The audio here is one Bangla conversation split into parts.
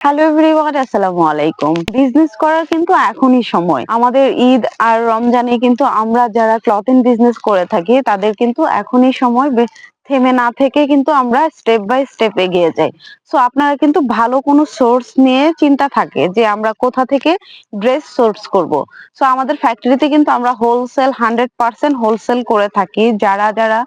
হ্যালো এভরিওয়ান, আসসালামু আলাইকুম। বিজনেস করার কিন্তু এখনই সময়। আমাদের ঈদ আর রমজানে কিন্তু আমরা যারা ক্লথিং বিজনেস করে থাকি তাদের কিন্তু এখনই সময়, থেমে না থেকে কিন্তু আমরা স্টেপ বাই স্টেপ এগিয়ে যাই। সো আপনারা কিন্তু ভালো কোনো সোর্স নিয়ে চিন্তা থাকে যে আমরা কোথা থেকে ড্রেস সোর্স করব। সো আমাদের ফ্যাক্টরিতে কিন্তু আমরা হোলসেল 100% হোলসেল করে থাকি। যারা যারা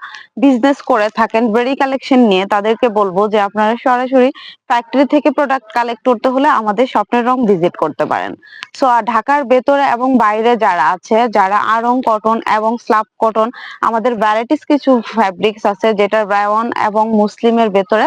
বিজনেস করে থাকেন রেডি কালেকশন নিয়ে তাদেরকে বলবো যে আপনারা সরাসরি ফ্যাক্টরি থেকে প্রোডাক্ট কালেক্ট করতে হলে আমাদের স্বপ্নের রং ভিজিট করতে পারেন। সো ঢাকার ভেতরে এবং বাইরে যারা আছে, যারা আড়ং কটন এবং স্লাব কটন, আমাদের ভ্যারাইটিস কিছু ফ্যাব্রিক্স আছে যেটা রায়ন এবং মুসলিমের ভেতরে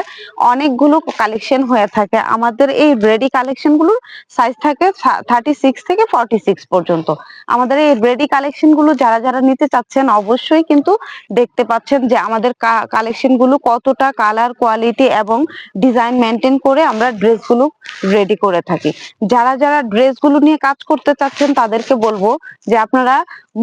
অনেকগুলো কালেকশন হয়ে থাকে। আমাদের এই রেডি কালেকশন গুলোর সাইজ থাকে 36 থেকে 46 পর্যন্ত। আমাদের এই রেডি কালেকশন গুলো যারা যারা নিতে চাচ্ছেন অবশ্যই কিন্তু দেখতে পাচ্ছেন যে আমাদের কালেকশন গুলো কতটা কালার কোয়ালিটি এবং ডিজাইন মেনটেন করে আমরা ড্রেসগুলো রেডি করে থাকি। যারা যারা ড্রেসগুলো নিয়ে কাজ করতে চাচ্ছেন তাদেরকে বলবো যে আপনারা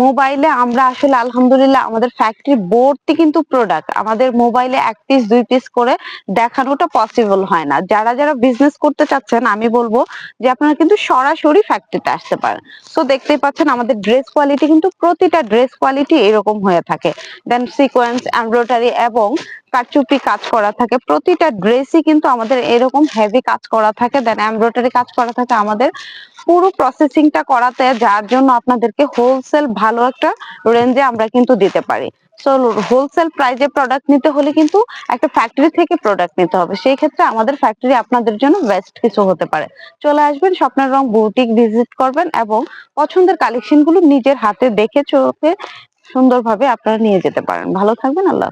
মোবাইলে, আমরা আসলে আলহামদুলিল্লাহ আমাদের ফ্যাক্টরি ভর্তি কিন্তু প্রোডাক্ট, আমাদের মোবাইলে এক পিস দুই পিস করে দেখানোটা পসিবল হয় না। যারা যারা বিজনেস করতে চাচ্ছেন আমি বলবো যে আপনারা কিন্তু সরাসরি ফ্যাক্টরিতে আসতে পারেন। তো দেখতেই পাচ্ছেন আমাদের ড্রেস কোয়ালিটি কিন্তু প্রতিটা ড্রেস কোয়ালিটি এরকম হয়ে থাকে। দেন সিকোয়েন্স, এমব্রয়ডারি এবং কারচুপি কাজ করা থাকে। প্রতিটা ড্রেসই কিন্তু আমাদের এরকম হেভি কাজ করা থাকে, দেন এমব্রয়ডারি কাজ করা থাকে আমাদের পুরো প্রসেসিংটা করাতে, যার জন্য আপনাদেরকে হোলসেল ভালো একটা রেঞ্জে আমরা কিন্তু দিতে পারি। সো হোলসেল প্রাইজে প্রোডাক্ট নিতে হলে কিন্তু একটা ফ্যাক্টরি থেকে প্রোডাক্ট নিতে হবে। সেই ক্ষেত্রে আমাদের ফ্যাক্টরি আপনাদের জন্য বেস্ট কিছু হতে পারে। চলে আসবেন, স্বপ্নের রং বুটিক ভিজিট করবেন এবং পছন্দের কালেকশন গুলো নিজের হাতে দেখে চোখে সুন্দরভাবে আপনারা নিয়ে যেতে পারেন। ভালো থাকবেন, আল্লাহ।